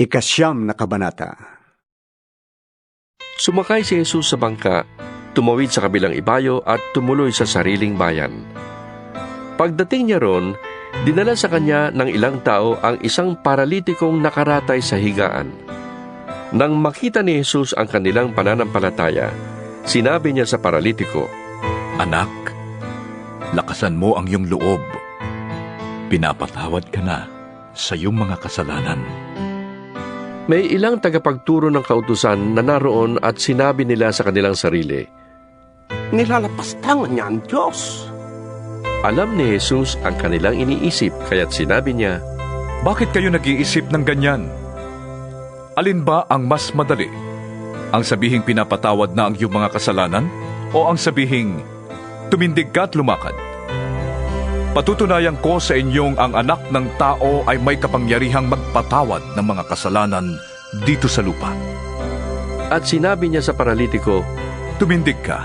Ikasyam na kabanata. Sumakay si Jesus sa bangka, tumawid sa kabilang ibayo at tumuloy sa sariling bayan. Pagdating niya ron, dinala sa kanya ng ilang tao ang isang paralitikong nakaratay sa higaan. Nang makita ni Jesus ang kanilang pananampalataya, sinabi niya sa paralitiko, Anak, lakasan mo ang iyong loob. Pinapatawad ka na sa iyong mga kasalanan. May ilang tagapagturo ng kautusan na naroon at sinabi nila sa kanilang sarili, Nilalapastangan niya ang Diyos. alam ni Jesus ang kanilang iniisip, kaya't sinabi niya, Bakit kayo nag-iisip ng ganyan? Alin ba ang mas madali? Ang sabihing pinapatawad na ang iyong mga kasalanan o ang sabihing tumindig ka at lumakad? Patutunayan ko sa inyong ang anak ng tao ay may kapangyarihang magpatawad ng mga kasalanan dito sa lupa. at sinabi niya sa paralitiko, Tumindig ka.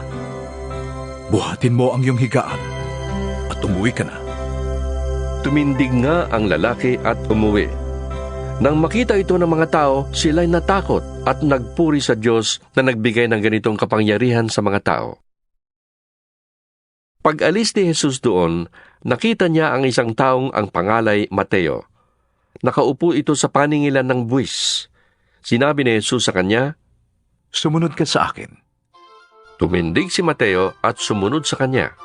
Buhatin mo ang iyong higaan at umuwi ka na. Tumindig nga ang lalaki at umuwi. Nang makita ito ng mga tao, sila'y natakot at nagpuri sa Diyos na nagbigay ng ganitong kapangyarihan sa mga tao. Pag-alis ni Jesus doon, nakita niya ang isang taong ang pangalay Mateo. Nakaupo ito sa paningilan ng buwis. Sinabi ni Jesus sa kanya, Sumunod ka sa akin. Tumindig si Mateo at sumunod sa kanya.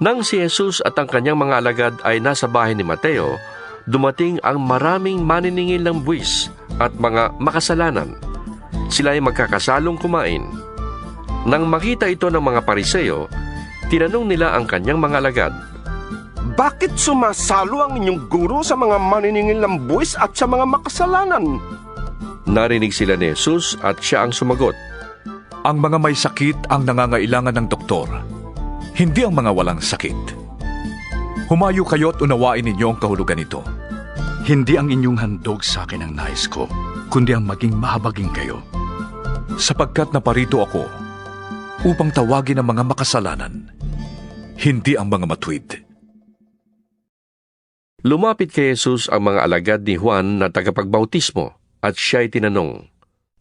Nang si Jesus at ang kanyang mga alagad ay nasa bahay ni Mateo, dumating ang maraming maniningil ng buwis at mga makasalanan. Sila ay magkakasalong kumain. Nang makita ito ng mga Pariseo, tinanong nila ang kanyang mga alagad, Bakit sumasalo ang inyong guro sa mga maniningil ng buwis at sa mga makasalanan? Narinig sila ni Jesus at siya ang sumagot, Ang mga may sakit ang nangangailangan ng doktor, hindi ang mga walang sakit. Humayo kayo at unawain ninyo ang kahulugan nito. Hindi ang inyong handog sa akin ang nais ko, kundi ang maging mahabagin kayo. Sapagkat naparito ako upang tawagin ang mga makasalanan, hindi ang mga matuwid. Lumapit kay Jesus ang mga alagad ni Juan na tagapagbautismo at siya'y tinanong,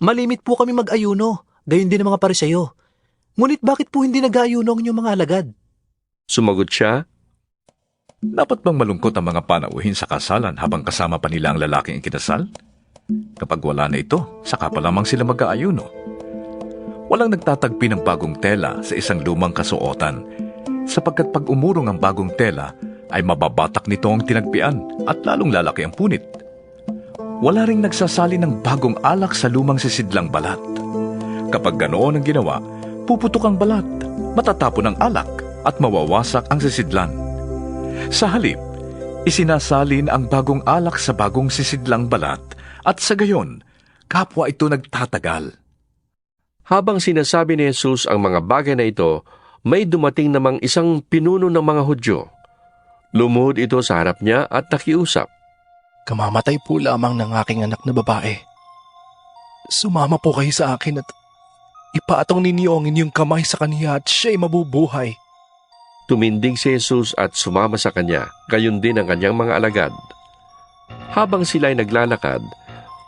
Malimit po kami mag-ayuno, gayon din ang mga Pariseo. Ngunit bakit po hindi nag-aayuno ang inyong mga alagad? Sumagot siya, Dapat bang malungkot ang mga panauhin sa kasalan habang kasama pa nila ang lalaking ikinasal? Kapag wala na ito, saka pa lamang sila mag-aayuno. Walang nagtatagpi ng bagong tela sa isang lumang kasuotan, sapagkat pag umurong ang bagong tela, ay mababatak nito ang tinagpian at lalong lalaki ang punit. Wala ring nagsasali ng bagong alak sa lumang sisidlang balat. Kapag ganoon ang ginawa, puputok ang balat, matatapon ang alak at mawawasak ang sisidlan. Sa halip, isinasalin ang bagong alak sa bagong sisidlang balat at sa gayon, kapwa ito nagtatagal. Habang sinasabi ni Jesus ang mga bagay na ito, may dumating namang isang pinuno ng mga Hudyo. Lumuhod ito sa harap niya at nakiusap. Kamamatay po lamang ng aking anak na babae. Sumama po kayo sa akin at ipatong ninyo ang inyong kamay sa kaniya at siya'y mabubuhay. Tumindig si Jesus at sumama sa kanya, gayon din ang kanyang mga alagad. Habang sila'y naglalakad,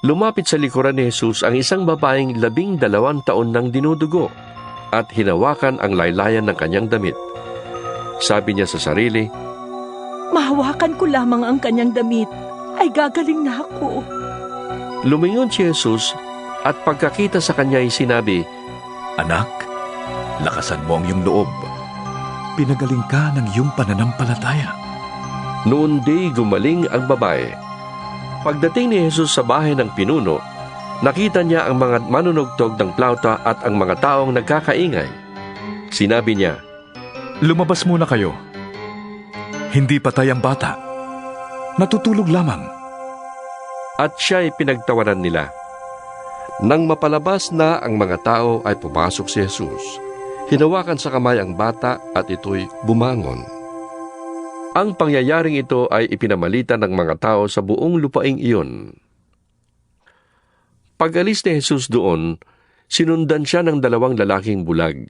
lumapit sa likuran ni Jesus ang isang babaeng 12 taon nang dinudugo at hinawakan ang laylayan ng kanyang damit. Sabi niya sa sarili, Mahawakan ko lamang ang kanyang damit, ay gagaling na ako. Lumingon si Jesus at pagkakita sa kanya ay sinabi, Anak, lakasan mo ang iyong loob. Pinagaling ka ng iyong pananampalataya. Noon di gumaling ang babae. Pagdating ni Jesus sa bahay ng pinuno, nakita niya ang mga manunugtog ng plauta at ang mga taong nagkakaingay. Sinabi niya, Lumabas muna kayo. Hindi patay ang bata. Natutulog lamang. at siya'y pinagtawanan nila. Nang mapalabas na ang mga tao ay pumasok si Jesus. Hinawakan sa kamay ang bata at ito'y bumangon. Ang pangyayaring ito ay ipinamalita ng mga tao sa buong lupaing iyon. Pag-alis ni Jesus doon, sinundan siya ng 2 lalaking bulag.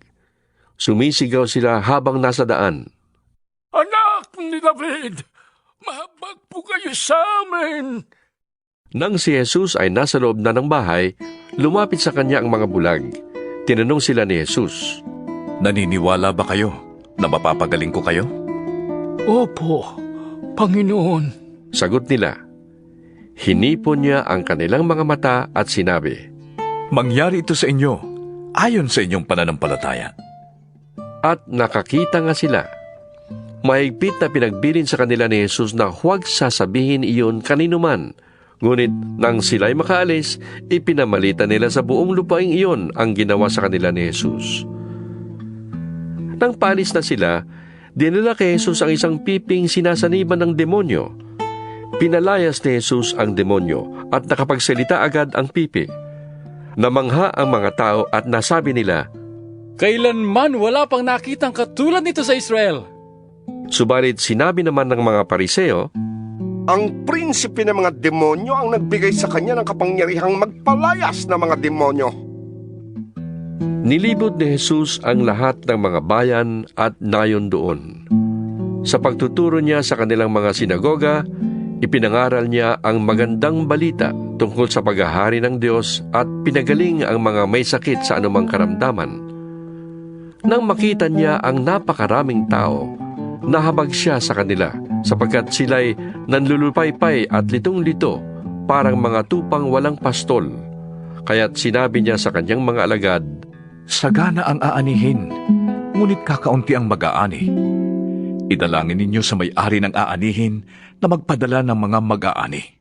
Sumisigaw sila habang nasa daan. Anak ni David, mahabag po kayo sa amin. Nang si Jesus ay nasa loob na ng bahay, lumapit sa kanya ang mga bulag. Tinanong sila ni Jesus, Naniniwala ba kayo na mapapagaling ko kayo? Opo, Panginoon. Sagot nila. Hinipon niya ang kanilang mga mata at sinabi, Mangyari ito sa inyo, ayon sa inyong pananampalataya. at nakakita nga sila. Mahigpit na pinagbilin sa kanila ni Jesus na huwag sasabihin iyon kaninuman. Ngunit nang sila'y makaalis, ipinamalita nila sa buong lupaing iyon ang ginawa sa kanila ni Jesus. Nang paalis na sila, dinala kay Jesus ang isang piping sinasaniban ng demonyo. Pinalayas ni Jesus ang demonyo at nakapagsalita agad ang pipi. Namangha ang mga tao at nasabi nila, Kailanman wala pang nakitang katulad nito sa Israel. subalit sinabi naman ng mga Pariseo, Ang prinsipe ng mga demonyo ang nagbigay sa kanya ng kapangyarihang magpalayas ng mga demonyo. Nilibot ni Jesus ang lahat ng mga bayan at nayon doon. Sa pagtuturo niya sa kanilang mga sinagoga, ipinangaral niya ang magandang balita tungkol sa paghahari ng Diyos at pinagaling ang mga may sakit sa anumang karamdaman. Nang makita niya ang napakaraming tao, nahabag siya sa kanila sapagkat sila'y nanlulupaypay at litong-lito parang mga tupang walang pastol. Kaya't sinabi niya sa kanyang mga alagad, Sagana ang aanihin, ngunit kakaunti ang mag-aani. Idalangin ninyo sa may-ari ng aanihin na magpadala ng mga mag-aani.